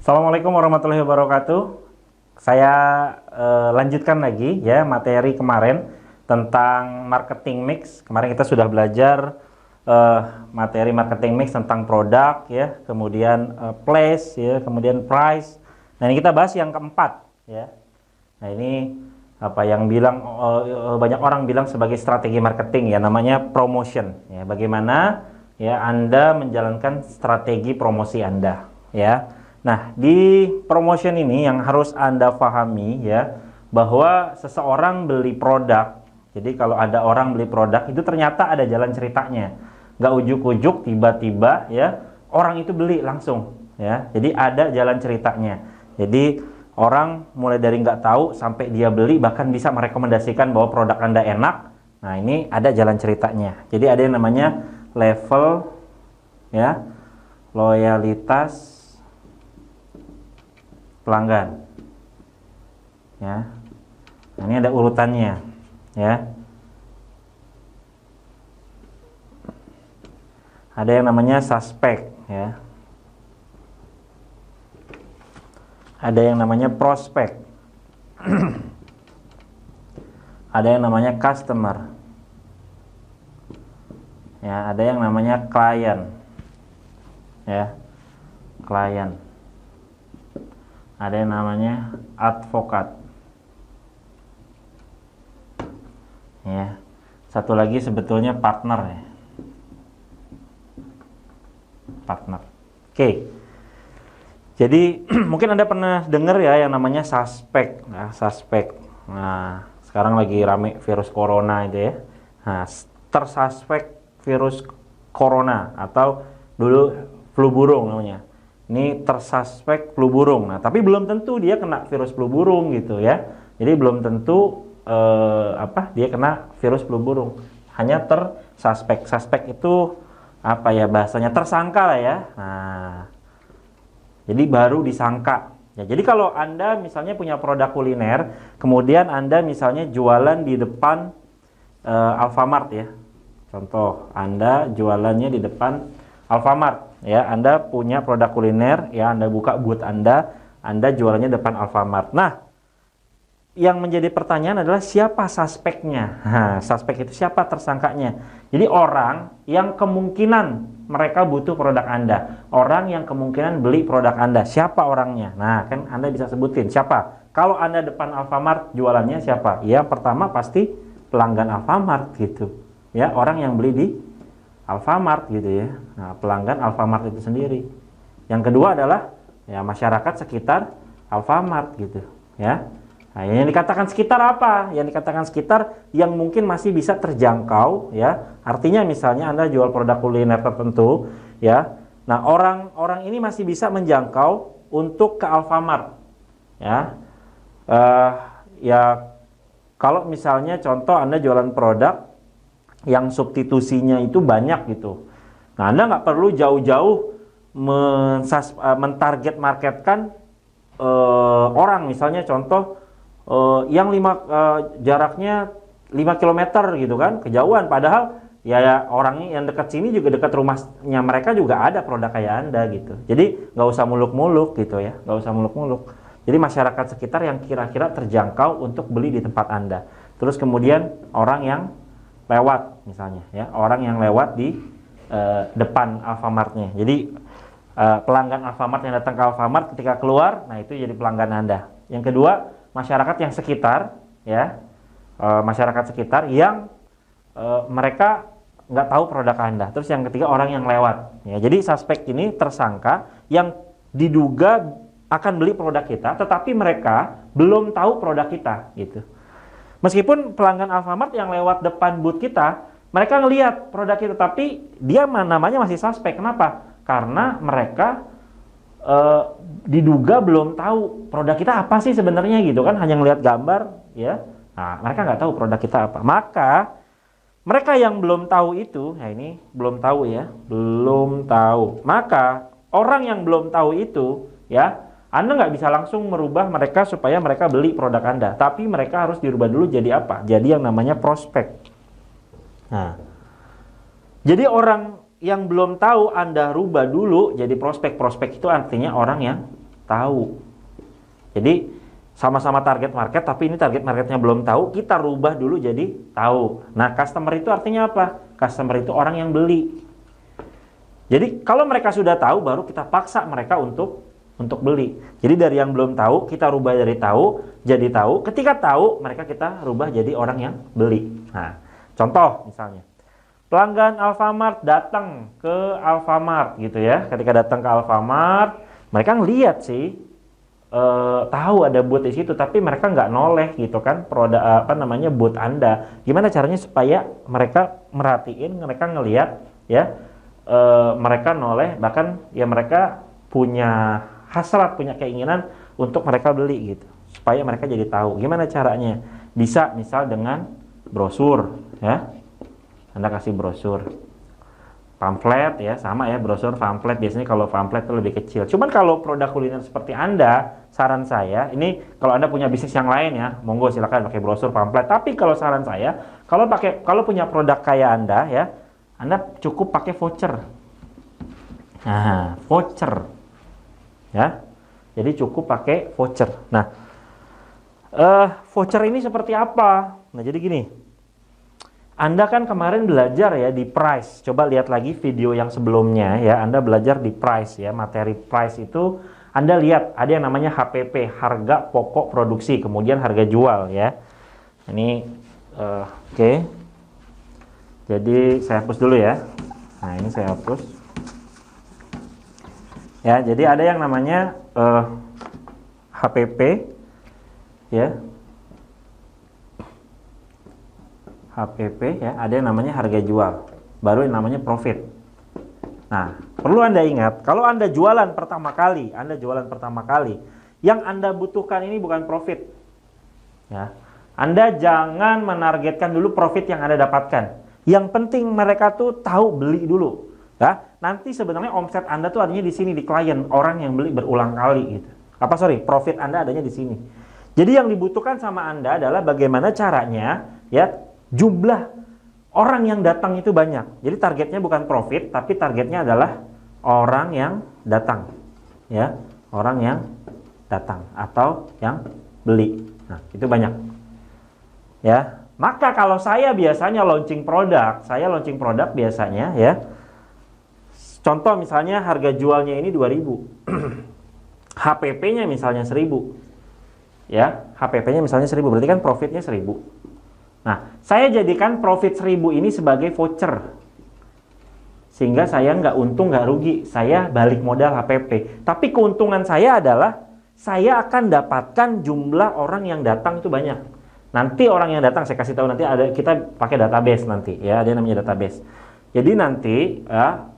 Assalamualaikum warahmatullahi wabarakatuh. Saya lanjutkan lagi ya materi kemarin tentang marketing mix. Kemarin kita sudah belajar materi marketing mix tentang produk ya, kemudian place ya, kemudian price. Nah, ini kita bahas yang keempat ya. Nah, ini apa yang bilang banyak orang bilang sebagai strategi marketing ya, namanya promotion ya. Bagaimana ya Anda menjalankan strategi promosi Anda ya. Nah, di promotion ini yang harus Anda pahami ya, bahwa seseorang beli produk. Jadi kalau ada orang beli produk itu ternyata ada jalan ceritanya. Nggak ujuk-ujuk tiba-tiba ya orang itu beli langsung ya. Jadi ada jalan ceritanya. Jadi orang mulai dari nggak tahu sampai dia beli, bahkan bisa merekomendasikan bahwa produk Anda enak. Nah, ini ada jalan ceritanya. Jadi ada yang namanya level ya, loyalitas pelanggan ya. Nah, ini ada urutannya ya. Ada yang namanya suspek ya. Ada yang namanya prospek. Ada yang namanya customer ya. Ada yang namanya klien ya, klien. Ada yang namanya advokat ya. Satu lagi sebetulnya partner ya, partner. Oke. Jadi mungkin Anda pernah dengar ya yang namanya suspek. Nah, suspek. Nah, sekarang lagi rame virus corona itu ya. Nah, tersuspek virus corona atau dulu flu burung namanya. Ini tersuspek flu burung. Nah, tapi belum tentu dia kena virus flu burung gitu ya. Jadi belum tentu dia kena virus flu burung. Hanya tersuspek. Suspek itu apa ya bahasanya, tersangka lah ya. Nah, jadi baru disangka. Ya, jadi kalau Anda misalnya punya produk kuliner, kemudian Anda misalnya jualan di depan Alfamart ya. Contoh, Anda jualannya di depan Alfamart ya. Anda punya produk kuliner ya, Anda buka booth Anda jualannya depan Alfamart. Nah, yang menjadi pertanyaan adalah siapa suspeknya? Nah, suspek itu siapa tersangkanya? Jadi orang yang kemungkinan mereka butuh produk Anda, orang yang kemungkinan beli produk Anda, siapa orangnya? Nah, kan Anda bisa sebutin siapa. Kalau Anda depan Alfamart, jualannya siapa? Ya, pertama pasti pelanggan Alfamart gitu. Ya, orang yang beli di Alfamart gitu ya. Nah, pelanggan Alfamart itu sendiri. Yang kedua adalah ya masyarakat sekitar Alfamart gitu ya. Nah, yang dikatakan sekitar apa? Yang dikatakan sekitar yang mungkin masih bisa terjangkau ya. Artinya misalnya Anda jual produk kuliner tertentu ya. Nah, orang-orang ini masih bisa menjangkau untuk ke Alfamart ya. Ya kalau misalnya contoh Anda jualan produk yang substitusinya itu banyak gitu. Nah, Anda nggak perlu jauh-jauh mentarget marketkan orang, misalnya contoh yang jaraknya 5 km gitu kan, kejauhan. Padahal ya orang yang dekat sini juga, dekat rumahnya mereka juga ada produk kayak Anda gitu. Jadi nggak usah muluk-muluk gitu ya, nggak usah muluk-muluk. Jadi masyarakat sekitar yang kira-kira terjangkau untuk beli di tempat Anda. Terus kemudian orang yang lewat misalnya ya, orang yang lewat di depan Alfamartnya. Jadi pelanggan Alfamart yang datang ke Alfamart ketika keluar, nah itu jadi pelanggan Anda. Yang kedua, masyarakat yang sekitar ya, masyarakat sekitar yang mereka nggak tahu produk Anda. Terus yang ketiga, orang yang lewat ya. Jadi suspek ini tersangka yang diduga akan beli produk kita, tetapi mereka belum tahu produk kita gitu. Meskipun pelanggan Alfamart yang lewat depan booth kita, mereka ngelihat produk kita, tapi dia namanya masih suspek. Kenapa? Karena mereka diduga belum tahu produk kita apa sih sebenarnya gitu kan, hanya ngelihat gambar ya. Nah, mereka nggak tahu produk kita apa. Maka mereka yang belum tahu itu, ya ini belum tahu ya, belum tahu. Maka orang yang belum tahu itu ya, Anda nggak bisa langsung merubah mereka supaya mereka beli produk Anda, tapi mereka harus dirubah dulu jadi apa? Jadi yang namanya prospek. Nah, jadi orang yang belum tahu Anda rubah dulu jadi prospek. Prospek itu artinya orang yang tahu. Jadi sama-sama target market, tapi ini target marketnya belum tahu, kita rubah dulu jadi tahu. Nah, customer itu artinya apa? Customer itu orang yang beli. Jadi kalau mereka sudah tahu, baru kita paksa mereka untuk beli. Jadi dari yang belum tahu, kita rubah dari tahu jadi tahu. Ketika tahu, mereka kita rubah jadi orang yang beli. Nah, contoh misalnya, pelanggan Alfamart datang ke Alfamart gitu ya. Ketika datang ke Alfamart, mereka ngeliat sih, tahu ada booth di situ, tapi mereka nggak noleh gitu kan, produk booth Anda. Gimana caranya supaya mereka merhatiin, mereka ngeliat ya, mereka noleh, bahkan ya mereka punya hasrat, punya keinginan untuk mereka beli gitu, supaya mereka jadi tahu. Gimana caranya? Bisa misal dengan brosur ya, Anda kasih brosur, pamflet ya, sama ya, brosur, pamflet. Biasanya kalau pamflet itu lebih kecil. Cuman kalau produk kuliner seperti Anda, saran saya, ini kalau Anda punya bisnis yang lain ya, monggo silakan pakai brosur, pamflet. Tapi kalau saran saya, kalau punya produk kayak Anda ya, Anda cukup pakai voucher. Nah, voucher ya, jadi cukup pakai voucher. Nah, voucher ini seperti apa? Nah, jadi gini, Anda kan kemarin belajar ya di price. Coba lihat lagi video yang sebelumnya ya, Anda belajar di price ya, materi price itu Anda lihat ada yang namanya HPP, harga pokok produksi, kemudian harga jual ya. Ini oke. Jadi saya hapus dulu ya. Nah, ini saya hapus. Ya, jadi ada yang namanya HPP ya. HPP ya, ada yang namanya harga jual. Baru yang namanya profit. Nah, perlu Anda ingat, kalau Anda jualan pertama kali, yang Anda butuhkan ini bukan profit. Ya. Anda jangan menargetkan dulu profit yang Anda dapatkan. Yang penting mereka tuh tahu beli dulu. Ya, nanti sebenarnya omset Anda tuh adanya di sini, di klien, orang yang beli berulang kali gitu. Profit Anda adanya di sini. Jadi yang dibutuhkan sama Anda adalah bagaimana caranya ya, jumlah orang yang datang itu banyak. Jadi targetnya bukan profit, tapi targetnya adalah orang yang datang. Ya, orang yang datang atau yang beli. Nah, itu banyak. Ya, maka kalau saya biasanya launching produk biasanya ya, contoh misalnya harga jualnya ini 2.000. HPP-nya misalnya 1.000. Ya, HPP-nya misalnya 1.000, berarti kan profitnya 1.000. Nah, saya jadikan profit 1.000 ini sebagai voucher. Sehingga saya nggak untung, nggak rugi. Saya balik modal HPP. Tapi keuntungan saya adalah saya akan dapatkan jumlah orang yang datang itu banyak. Nanti orang yang datang, saya kasih tahu nanti, ada, kita pakai database nanti ya, ada yang namanya database. Jadi nanti ya,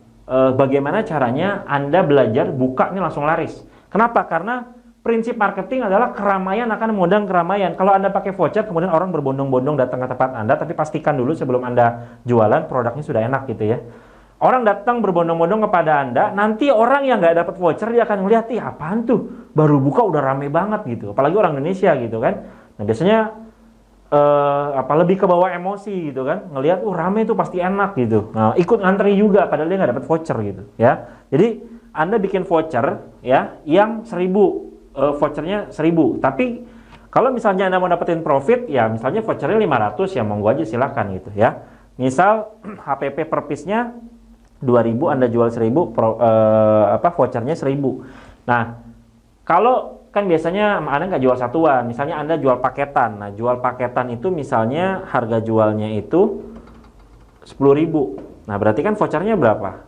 bagaimana caranya Anda belajar buka ini langsung laris. Kenapa? Karena prinsip marketing adalah keramaian akan mengundang keramaian. Kalau Anda pakai voucher, kemudian orang berbondong-bondong datang ke tempat Anda, tapi pastikan dulu sebelum Anda jualan, produknya sudah enak gitu ya. Orang datang berbondong-bondong kepada Anda, nanti orang yang nggak dapat voucher, dia akan melihat, ih apaan tuh, baru buka udah rame banget gitu. Apalagi orang Indonesia gitu kan. Nah biasanya lebih ke bawah emosi gitu kan, ngelihat rame tuh pasti enak gitu. Nah, ikut ngantri juga padahal dia nggak dapat voucher gitu ya. Jadi Anda bikin voucher ya yang 1.000, vouchernya 1.000. Tapi kalau misalnya Anda mau dapetin profit ya, misalnya vouchernya 500 ya, monggo aja silakan gitu ya. Misal HPP per piece-nya 2.000, Anda jual 1.000, vouchernya 1.000. Nah, kalau kan biasanya Anda nggak jual satuan, misalnya Anda jual paketan. Nah, jual paketan itu misalnya harga jualnya itu 10.000. Nah, berarti kan vouchernya berapa?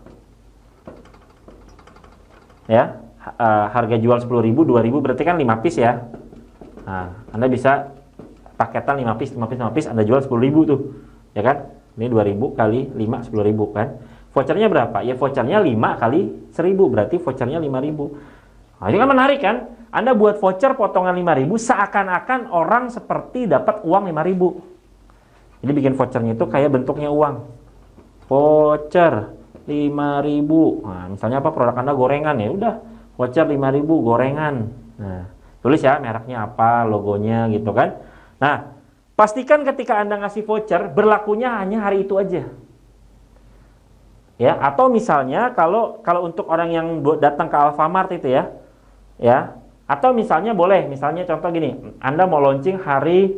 Ya, harga jual 10.000, 2.000 berarti kan 5 piece ya. Nah, Anda bisa paketan 5 piece, Anda jual 10.000 tuh. Ya kan? Ini 2.000 kali 5, 10.000 kan. Vouchernya berapa? Ya vouchernya 5 kali 1.000, berarti vouchernya 5.000. Nah, itu kan menarik kan? Anda buat voucher potongan 5.000 seakan-akan orang seperti dapat uang 5.000. Jadi bikin vouchernya itu kayak bentuknya uang. Voucher 5.000. Nah, misalnya apa, produk Anda gorengan ya, udah voucher 5.000 gorengan. Nah, tulis ya mereknya apa, logonya gitu kan. Nah, pastikan ketika Anda ngasih voucher berlakunya hanya hari itu aja. Ya, atau misalnya kalau untuk orang yang datang ke Alfamart itu ya, Atau misalnya boleh, misalnya contoh gini, Anda mau launching hari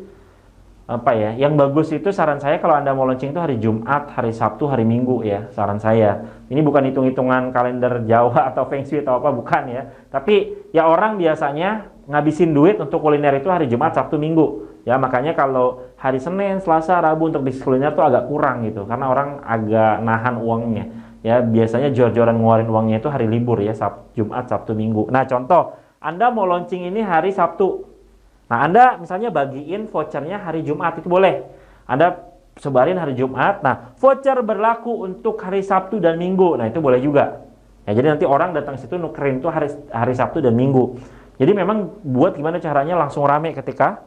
apa ya, yang bagus itu saran saya kalau Anda mau launching itu hari Jumat, hari Sabtu, hari Minggu ya, saran saya. Ini bukan hitung-hitungan kalender Jawa atau Feng Shui atau apa, bukan ya. Tapi ya orang biasanya ngabisin duit untuk kuliner itu hari Jumat, Sabtu, Minggu. Ya makanya kalau hari Senin, Selasa, Rabu untuk bisnis kuliner itu agak kurang gitu, karena orang agak nahan uangnya. Ya biasanya jor-joran ngeluarin uangnya itu hari libur ya, Jumat, Sabtu, Minggu. Nah contoh, Anda mau launching ini hari Sabtu. Nah Anda misalnya bagiin vouchernya hari Jumat, itu boleh. Anda sebarin hari Jumat. Nah voucher berlaku untuk hari Sabtu dan Minggu. Nah itu boleh juga. Ya jadi nanti orang datang situ nukerin tuh hari Sabtu dan Minggu. Jadi memang buat gimana caranya langsung rame ketika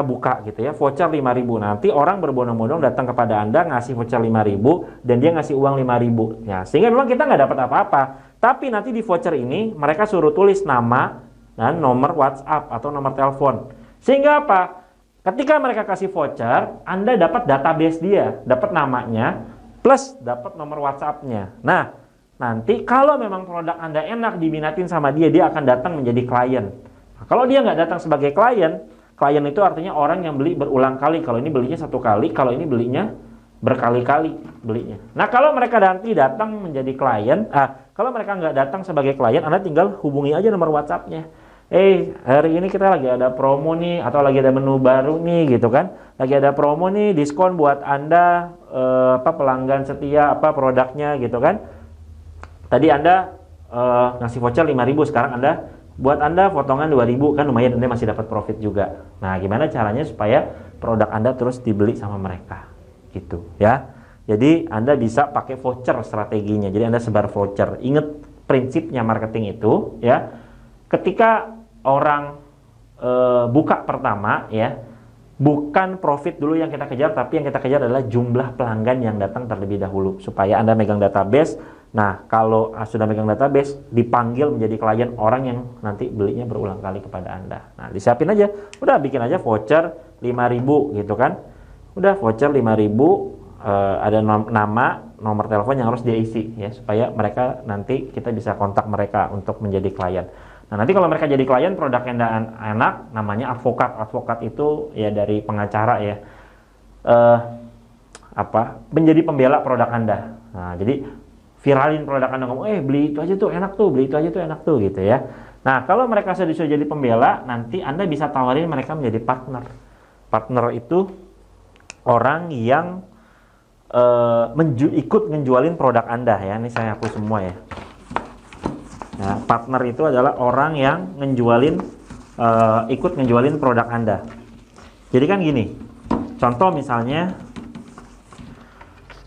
buka gitu ya, voucher 5.000. Nanti orang berbondong-bondong datang kepada Anda ngasih voucher 5.000 dan dia ngasih uang 5.000. Ya, sehingga memang kita nggak dapat apa-apa. Tapi nanti di voucher ini mereka suruh tulis nama dan nomor WhatsApp atau nomor telepon. Sehingga apa? Ketika mereka kasih voucher, Anda dapat database dia, dapat namanya plus dapat nomor WhatsApp-nya. Nah, nanti kalau memang produk Anda enak diminatin sama dia akan datang menjadi klien. Nah, kalau dia nggak datang sebagai klien itu artinya orang yang beli berulang kali. Kalau ini belinya 1 kali, kalau ini belinya berkali-kali belinya. Nah kalau mereka nanti datang menjadi klien, kalau mereka nggak datang sebagai klien, Anda tinggal hubungi aja nomor WhatsApp-nya. Hari ini kita lagi ada promo nih, atau lagi ada menu baru nih gitu kan. Lagi ada promo nih, diskon buat Anda pelanggan setia produknya gitu kan. Tadi Anda ngasih voucher 5.000, sekarang buat Anda potongan 2.000, kan lumayan, Anda masih dapat profit juga. Nah, gimana caranya supaya produk Anda terus dibeli sama mereka? Gitu, ya. Jadi, Anda bisa pakai voucher strateginya. Jadi, Anda sebar voucher. Ingat prinsipnya marketing itu, ya. Ketika orang buka pertama, ya, bukan profit dulu yang kita kejar, tapi yang kita kejar adalah jumlah pelanggan yang datang terlebih dahulu. Supaya Anda megang database. Nah, kalau sudah megang database, dipanggil menjadi klien orang yang nanti belinya berulang kali kepada Anda. Nah, disiapin aja. Udah bikin aja voucher 5.000 gitu kan. Udah voucher 5.000, ada nama, nomor telepon yang harus dia isi ya, supaya mereka nanti kita bisa kontak mereka untuk menjadi klien. Nah, nanti kalau mereka jadi klien, produk Anda enak, namanya advokat. Advokat itu ya dari pengacara ya. Menjadi pembela produk Anda. Nah, jadi viralin produk Anda, ngomong, beli itu aja tuh enak tuh, beli itu aja tuh enak tuh gitu ya. Nah, kalau mereka sudah jadi pembela, nanti Anda bisa tawarin mereka menjadi partner. Partner itu orang yang ikut ngejualin produk Anda ya. Ini saya hapus semua ya. Nah, partner itu adalah orang yang ikut ngejualin produk Anda. Jadi kan gini, contoh misalnya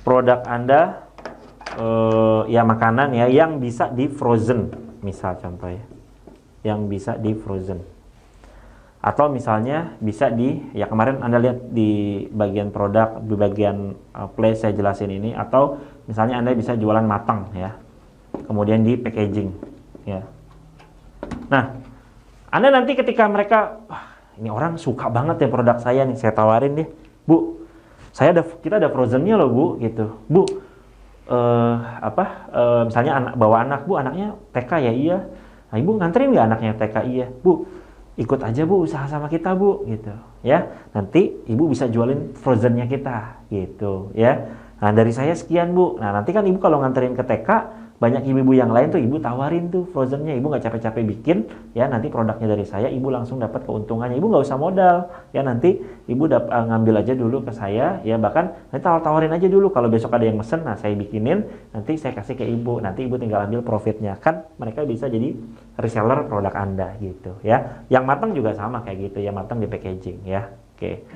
produk Anda makanan ya yang bisa di frozen, misal contoh ya, yang bisa di frozen, atau misalnya bisa ya kemarin Anda lihat di bagian produk, di bagian play saya jelasin ini, atau misalnya Anda bisa jualan matang ya, kemudian di packaging ya. Nah, Anda nanti ketika mereka, ini orang suka banget ya produk saya nih, saya tawarin deh, Bu, kita ada frozennya loh Bu, gitu, Bu. Misalnya bawa anak, Bu, anaknya TK ya, iya. Nah, Ibu nganterin nggak anaknya TK? Iya. Bu, ikut aja Bu, usaha sama kita Bu, gitu ya. Nanti Ibu bisa jualin frozennya kita, gitu ya. Nah, dari saya sekian Bu. Nah, nanti kan Ibu kalau nganterin ke TK, banyak ibu-ibu yang lain tuh Ibu tawarin tuh frozennya. Ibu nggak capek-capek bikin ya, nanti produknya dari saya, Ibu langsung dapat keuntungannya. Ibu nggak usah modal ya, nanti Ibu ngambil aja dulu ke saya ya, bahkan nanti tawarin aja dulu, kalau besok ada yang mesen, nah saya bikinin, nanti saya kasih ke Ibu, nanti Ibu tinggal ambil profitnya. Kan mereka bisa jadi reseller produk Anda gitu ya. Yang matang juga sama kayak gitu ya, matang di packaging ya. Oke.